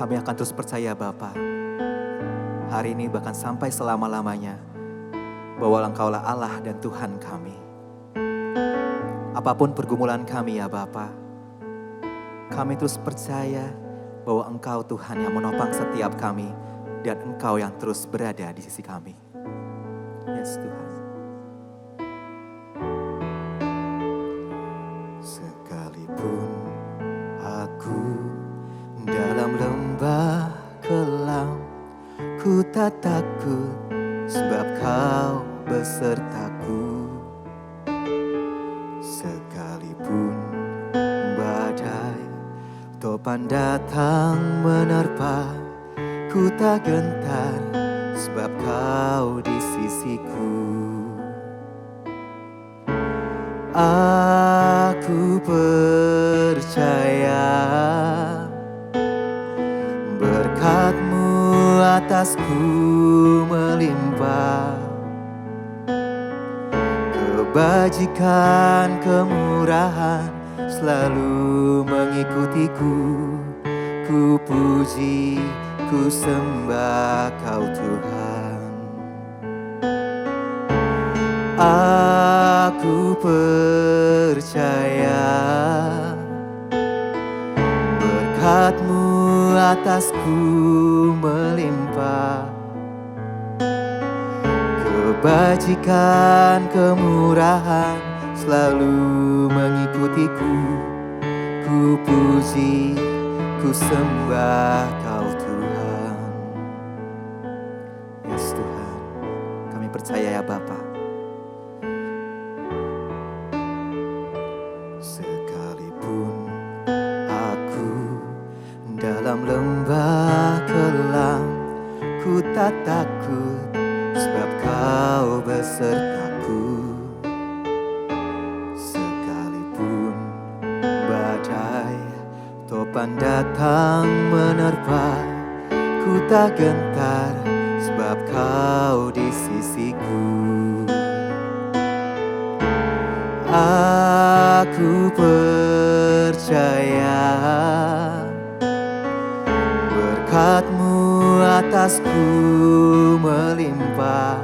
Kami akan terus percaya Bapa, hari ini bahkan sampai selama-lamanya, bahwa Engkaulah Allah dan Tuhan kami. Apapun pergumulan kami ya Bapa, kami terus percaya bahwa Engkau Tuhan yang menopang setiap kami, dan Engkau yang terus berada di sisi kami. Yes Tuhan. Sekalipun aku dalam lembah kelam, ku tak takut sebab Kau besertaku. Sekalipun badai topan datang menerpa, ku tak gentar sebab Kau di sisiku. Aku percaya berkat-Mu atasku melimpah, kebajikan kemurahan selalu mengikutiku. Ku puji, ku sembah Kau Tuhan. Aku percaya berkat-Mu atasku melimpah, kebajikan kemurahan selalu mengikutiku. Ku puji, ku sembah Kau Tuhan. Yes Tuhan, kami percaya ya Bapa. Sekalipun aku dalam lembah kelam, ku tak takut sebab Kau besertaku. Sekalipun badai topan datang menerpa, ku tak gentar sebab Kau di sisiku. Aku percaya berkat-Mu atasku melimpah,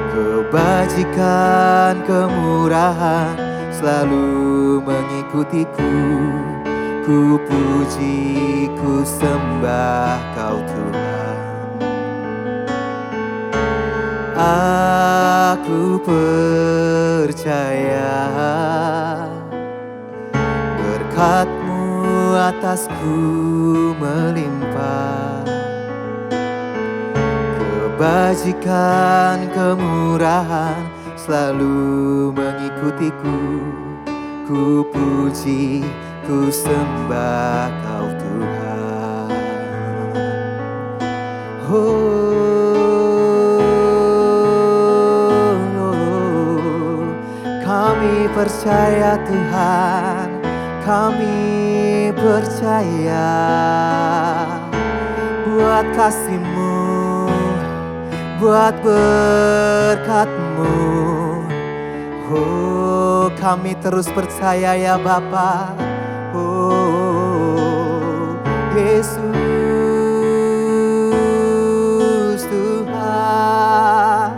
kebajikan kemurahan selalu mengikutiku. Ku puji, ku sembah Kau Tuhan. Aku percaya berkat-Mu atasku melimpah, kebajikan kemurahan selalu mengikutiku. Ku puji, ku sembah Kau Tuhan. Kami percaya Tuhan, kami percaya buat kasih-Mu, buat berkat-Mu. Oh, kami terus percaya ya Bapa. Oh, Yesus Tuhan.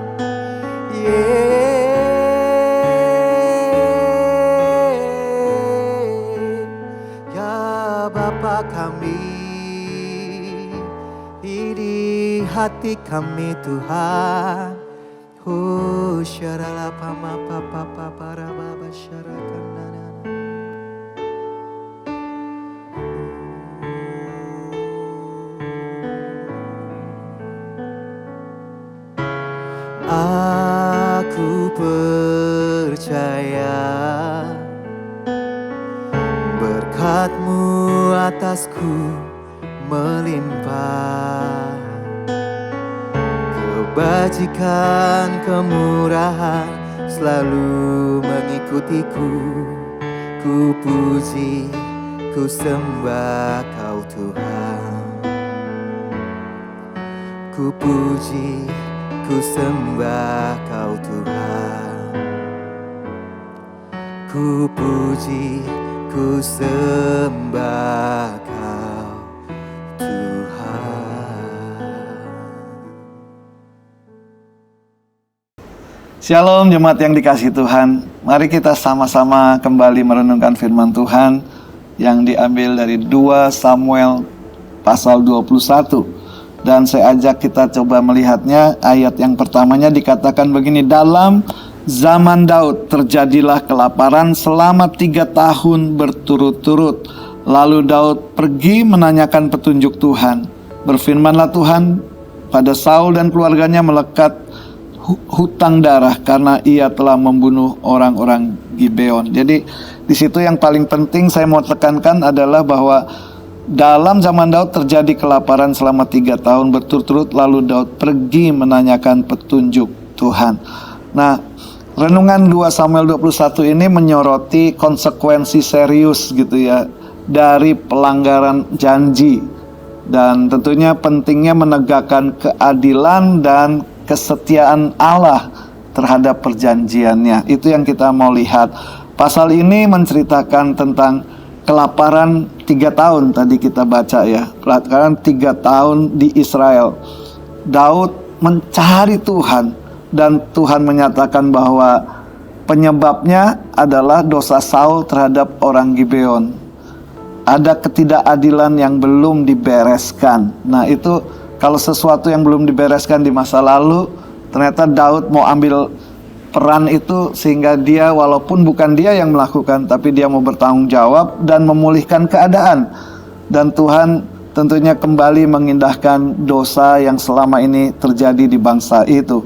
Ya Bapa kami, di hati kami Tuhan. Oh, syarala pama papa para baba syarakan. Aku percaya berkat-Mu atasku melimpah, kebajikan kemurahan selalu mengikutiku. Ku puji, ku sembah Kau Tuhan. Ku puji, ku sembah Kau Tuhan. Ku puji, ku sembah Kau. Shalom jemaat yang dikasihi Tuhan. Mari kita sama-sama kembali merenungkan firman Tuhan yang diambil dari 2 Samuel pasal 21. Dan saya ajak kita coba melihatnya. Ayat yang pertamanya dikatakan begini, dalam zaman Daud terjadilah kelaparan selama 3 tahun berturut-turut. Lalu Daud pergi menanyakan petunjuk Tuhan. Berfirmanlah Tuhan pada Saul dan keluarganya melekat hutang darah karena ia telah membunuh orang-orang Gibeon. Jadi di situ yang paling penting saya mau tekankan adalah bahwa dalam zaman Daud terjadi kelaparan selama 3 tahun berturut-turut. Lalu Daud pergi menanyakan petunjuk Tuhan. Nah, renungan 2 Samuel 21 ini menyoroti konsekuensi serius gitu ya dari pelanggaran janji, dan tentunya pentingnya menegakkan keadilan dan kesetiaan Allah terhadap perjanjiannya. Itu yang kita mau lihat. Pasal ini menceritakan tentang kelaparan 3 tahun tadi kita baca ya. Kelaparan 3 tahun di Israel. Daud mencari Tuhan dan Tuhan menyatakan bahwa penyebabnya adalah dosa Saul terhadap orang Gibeon. Ada ketidakadilan yang belum dibereskan. Nah, itu kalau sesuatu yang belum dibereskan di masa lalu, ternyata Daud mau ambil peran itu sehingga dia walaupun bukan dia yang melakukan, tapi dia mau bertanggung jawab dan memulihkan keadaan. Dan Tuhan tentunya kembali mengindahkan dosa yang selama ini terjadi di bangsa itu.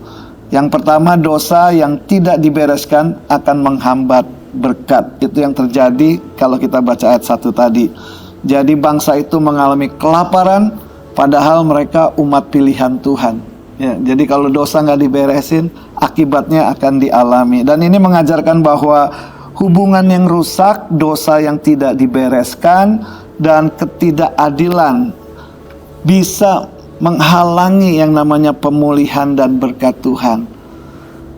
Yang pertama, dosa yang tidak dibereskan akan menghambat berkat. Itu yang terjadi kalau kita baca ayat 1 tadi. Jadi bangsa itu mengalami kelaparan padahal mereka umat pilihan Tuhan ya. Jadi kalau dosa nggak diberesin, akibatnya akan dialami. Dan ini mengajarkan bahwa hubungan yang rusak, dosa yang tidak dibereskan, dan ketidakadilan bisa menghalangi yang namanya pemulihan dan berkat Tuhan.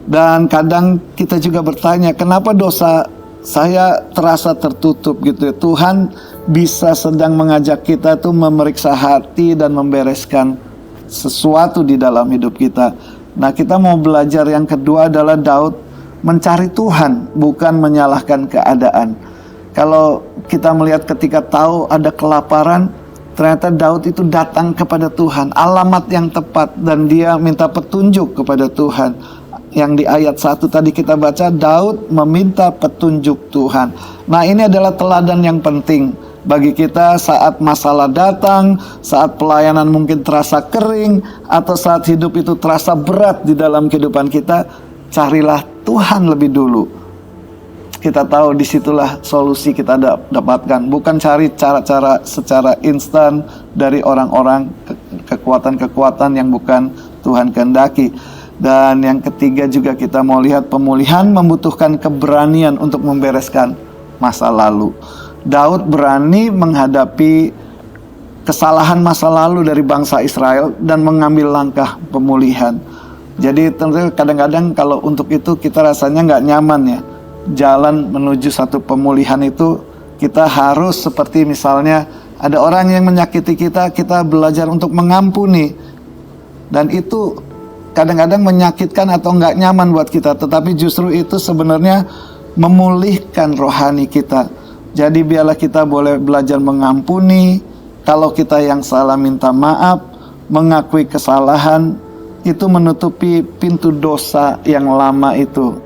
Dan kadang kita juga bertanya, kenapa dosa saya terasa tertutup gitu ya. Tuhan bisa sedang mengajak kita tuh memeriksa hati dan membereskan sesuatu di dalam hidup kita. Nah, kita mau belajar yang kedua adalah Daud mencari Tuhan, bukan menyalahkan keadaan. Kalau kita melihat ketika tahu ada kelaparan, ternyata Daud itu datang kepada Tuhan, alamat yang tepat, dan dia minta petunjuk kepada Tuhan. Yang di ayat 1 tadi kita baca, Daud meminta petunjuk Tuhan. Nah, ini adalah teladan yang penting bagi kita saat masalah datang, saat pelayanan mungkin terasa kering, atau saat hidup itu terasa berat di dalam kehidupan kita. Carilah Tuhan lebih dulu. Kita tahu disitulah solusi kita dapatkan. Bukan cari cara-cara secara instan dari orang-orang, kekuatan-kekuatan yang bukan Tuhan kehendaki. Dan yang ketiga juga kita mau lihat, pemulihan membutuhkan keberanian untuk membereskan masa lalu. Daud berani menghadapi kesalahan masa lalu dari bangsa Israel dan mengambil langkah pemulihan. Jadi tentu kadang-kadang kalau untuk itu kita rasanya nggak nyaman ya. Jalan menuju satu pemulihan itu kita harus seperti misalnya ada orang yang menyakiti kita, kita belajar untuk mengampuni. Dan itu kadang-kadang menyakitkan atau nggak nyaman buat kita, tetapi justru itu sebenarnya memulihkan rohani kita. Jadi biarlah kita boleh belajar mengampuni. Kalau kita yang salah, minta maaf, mengakui kesalahan, itu menutupi pintu dosa yang lama itu.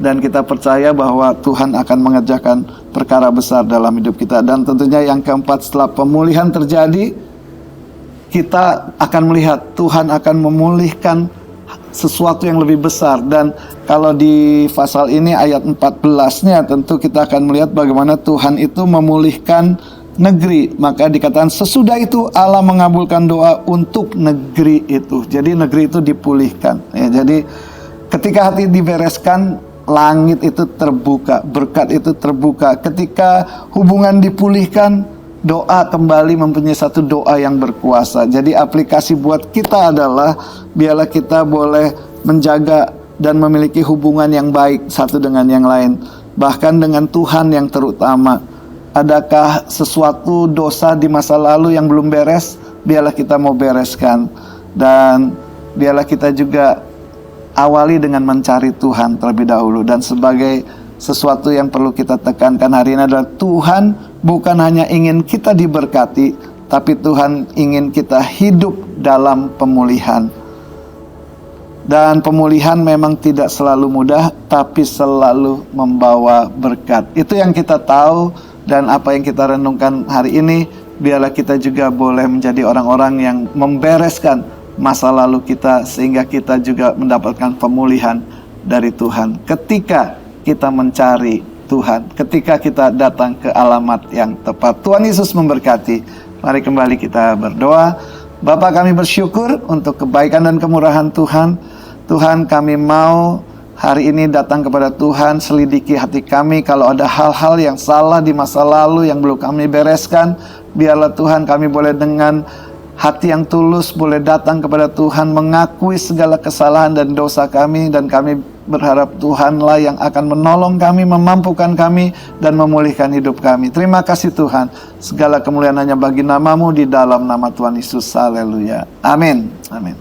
Dan kita percaya bahwa Tuhan akan mengerjakan perkara besar dalam hidup kita. Dan tentunya yang keempat, setelah pemulihan terjadi, kita akan melihat Tuhan akan memulihkan sesuatu yang lebih besar. Dan kalau di pasal ini ayat 14-nya tentu kita akan melihat bagaimana Tuhan itu memulihkan negeri. Maka dikatakan sesudah itu Allah mengabulkan doa untuk negeri itu. Jadi negeri itu dipulihkan ya. Jadi ketika hati dibereskan, langit itu terbuka, berkat itu terbuka. Ketika hubungan dipulihkan, doa kembali mempunyai satu doa yang berkuasa. Jadi aplikasi buat kita adalah biarlah kita boleh menjaga dan memiliki hubungan yang baik satu dengan yang lain, bahkan dengan Tuhan yang terutama. Adakah sesuatu dosa di masa lalu yang belum beres? Biarlah kita mau bereskan. Dan biarlah kita juga awali dengan mencari Tuhan terlebih dahulu. Dan sebagai sesuatu yang perlu kita tekankan hari ini adalah Tuhan bukan hanya ingin kita diberkati, tapi Tuhan ingin kita hidup dalam pemulihan. Dan pemulihan memang tidak selalu mudah, tapi selalu membawa berkat. Itu yang kita tahu, dan apa yang kita renungkan hari ini, biarlah kita juga boleh menjadi orang-orang yang membereskan masa lalu kita, sehingga kita juga mendapatkan pemulihan dari Tuhan. Ketika kita mencari Tuhan, ketika kita datang ke alamat yang tepat. Tuhan Yesus memberkati. Mari kembali kita berdoa. Bapa, kami bersyukur untuk kebaikan dan kemurahan Tuhan. Tuhan, kami mau hari ini datang kepada Tuhan, selidiki hati kami. Kalau ada hal-hal yang salah di masa lalu yang belum kami bereskan, biarlah Tuhan kami boleh dengan hati yang tulus boleh datang kepada Tuhan, mengakui segala kesalahan dan dosa kami, dan kami berharap Tuhanlah yang akan menolong kami, memampukan kami, dan memulihkan hidup kami. Terima kasih Tuhan, segala kemuliaan hanya bagi nama-Mu, di dalam nama Tuhan Yesus. Haleluya. Amin. Amin.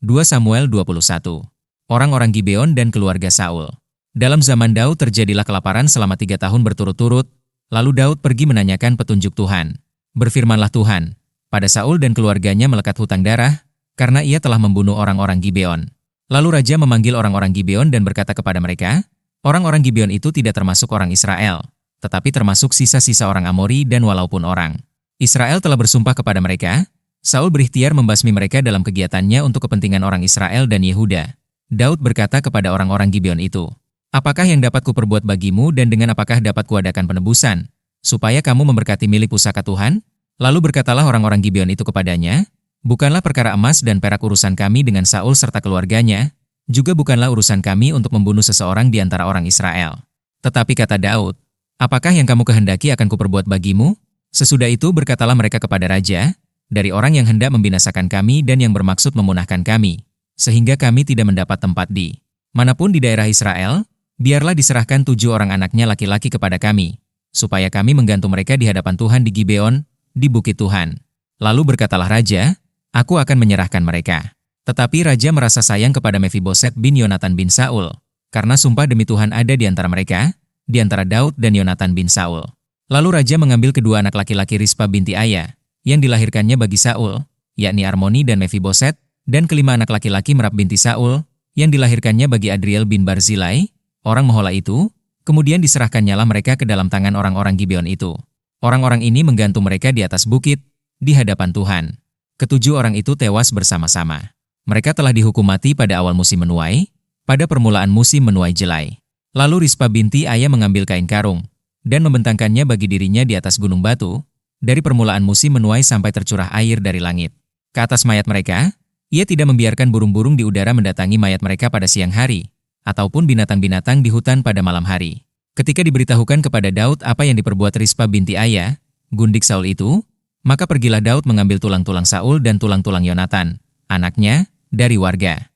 2 Samuel 21. Orang-orang Gibeon dan keluarga Saul. Dalam zaman Daud terjadilah kelaparan selama 3 tahun berturut-turut, lalu Daud pergi menanyakan petunjuk Tuhan. Berfirmanlah Tuhan, pada Saul dan keluarganya melekat hutang darah, karena ia telah membunuh orang-orang Gibeon. Lalu raja memanggil orang-orang Gibeon dan berkata kepada mereka, orang-orang Gibeon itu tidak termasuk orang Israel, tetapi termasuk sisa-sisa orang Amori, dan walaupun orang Israel telah bersumpah kepada mereka, Saul berikhtiar membasmi mereka dalam kegiatannya untuk kepentingan orang Israel dan Yehuda. Daud berkata kepada orang-orang Gibeon itu, apakah yang dapat kuperbuat bagimu, dan dengan apakah dapat kuadakan penebusan, supaya kamu memberkati milik pusaka Tuhan? Lalu berkatalah orang-orang Gibeon itu kepadanya, bukanlah perkara emas dan perak urusan kami dengan Saul serta keluarganya, juga bukanlah urusan kami untuk membunuh seseorang di antara orang Israel. Tetapi kata Daud, apakah yang kamu kehendaki akan kuperbuat bagimu? Sesudah itu berkatalah mereka kepada raja, dari orang yang hendak membinasakan kami dan yang bermaksud memunahkan kami, sehingga kami tidak mendapat tempat di manapun di daerah Israel, biarlah diserahkan 7 orang anaknya laki-laki kepada kami, supaya kami menggantung mereka di hadapan Tuhan di Gibeon, di bukit Tuhan. Lalu berkatalah raja, aku akan menyerahkan mereka. Tetapi raja merasa sayang kepada Mefiboset bin Yonatan bin Saul, karena sumpah demi Tuhan ada di antara mereka, di antara Daud dan Yonatan bin Saul. Lalu raja mengambil kedua anak laki-laki Rispa binti Aya, yang dilahirkannya bagi Saul, yakni Armoni dan Mefiboset, dan kelima anak laki-laki Merab binti Saul, yang dilahirkannya bagi Adriel bin Barzilai, orang Mehola itu, kemudian diserahkannyalah mereka ke dalam tangan orang-orang Gibeon itu. Orang-orang ini menggantung mereka di atas bukit, di hadapan Tuhan. Ketujuh orang itu tewas bersama-sama. Mereka telah dihukum mati pada awal musim menuai, pada permulaan musim menuai jelai. Lalu Rispa binti Aya mengambil kain karung, dan membentangkannya bagi dirinya di atas gunung batu, dari permulaan musim menuai sampai tercurah air dari langit ke atas mayat mereka. Ia tidak membiarkan burung-burung di udara mendatangi mayat mereka pada siang hari, ataupun binatang-binatang di hutan pada malam hari. Ketika diberitahukan kepada Daud apa yang diperbuat Rispa binti Aya, gundik Saul itu, maka pergilah Daud mengambil tulang-tulang Saul dan tulang-tulang Yonatan, anaknya, dari warga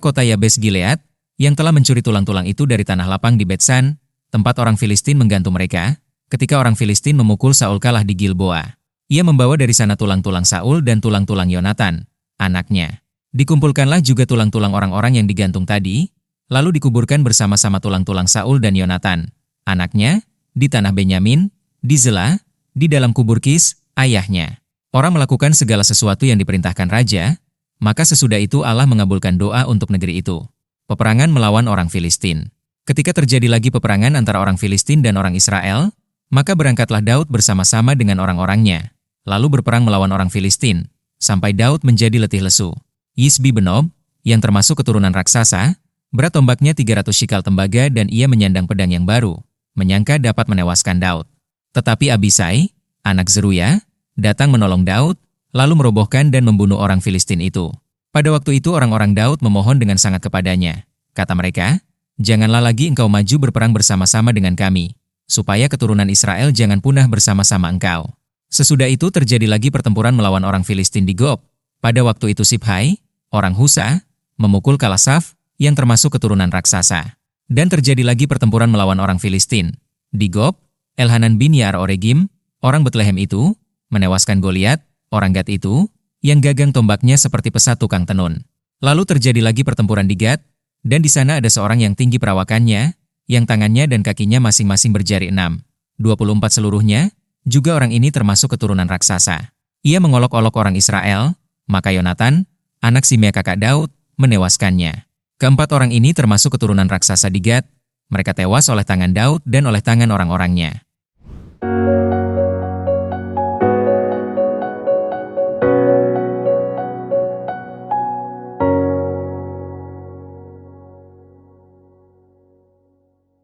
kota Yabes Gilead, yang telah mencuri tulang-tulang itu dari tanah lapang di Betsan, tempat orang Filistin menggantung mereka. Ketika orang Filistin memukul Saul kalah di Gilboa, ia membawa dari sana tulang-tulang Saul dan tulang-tulang Yonatan, anaknya. Dikumpulkanlah juga tulang-tulang orang-orang yang digantung tadi, lalu dikuburkan bersama-sama tulang-tulang Saul dan Yonatan, anaknya, di tanah Benyamin, di Zela, di dalam kubur Kis, ayahnya. Orang melakukan segala sesuatu yang diperintahkan raja, maka sesudah itu Allah mengabulkan doa untuk negeri itu. Peperangan melawan orang Filistin. Ketika terjadi lagi peperangan antara orang Filistin dan orang Israel, maka berangkatlah Daud bersama-sama dengan orang-orangnya, lalu berperang melawan orang Filistin, sampai Daud menjadi letih lesu. Yisbi Benob, yang termasuk keturunan raksasa, berat tombaknya 300 shikal tembaga dan ia menyandang pedang yang baru, menyangka dapat menewaskan Daud. Tetapi Abisai, anak Zeruya, datang menolong Daud, lalu merobohkan dan membunuh orang Filistin itu. Pada waktu itu orang-orang Daud memohon dengan sangat kepadanya. Kata mereka, janganlah lagi engkau maju berperang bersama-sama dengan kami, supaya keturunan Israel jangan punah bersama-sama engkau. Sesudah itu terjadi lagi pertempuran melawan orang Filistin di Gob. Pada waktu itu Sibhai, orang Husa, memukul Kalasaf, yang termasuk keturunan raksasa. Dan terjadi lagi pertempuran melawan orang Filistin. Di Gob, Elhanan bin Yaar Oregim, orang Betlehem itu, menewaskan Goliat, orang Gad itu, yang gagang tombaknya seperti pesat tukang tenun. Lalu terjadi lagi pertempuran di Gad, dan di sana ada seorang yang tinggi perawakannya, yang tangannya dan kakinya masing-masing berjari 6, 24 seluruhnya, juga orang ini termasuk keturunan raksasa. Ia mengolok-olok orang Israel, maka Yonatan, anak Simea kakak Daud, menewaskannya. Keempat orang ini termasuk keturunan raksasa di Gad, mereka tewas oleh tangan Daud dan oleh tangan orang-orangnya.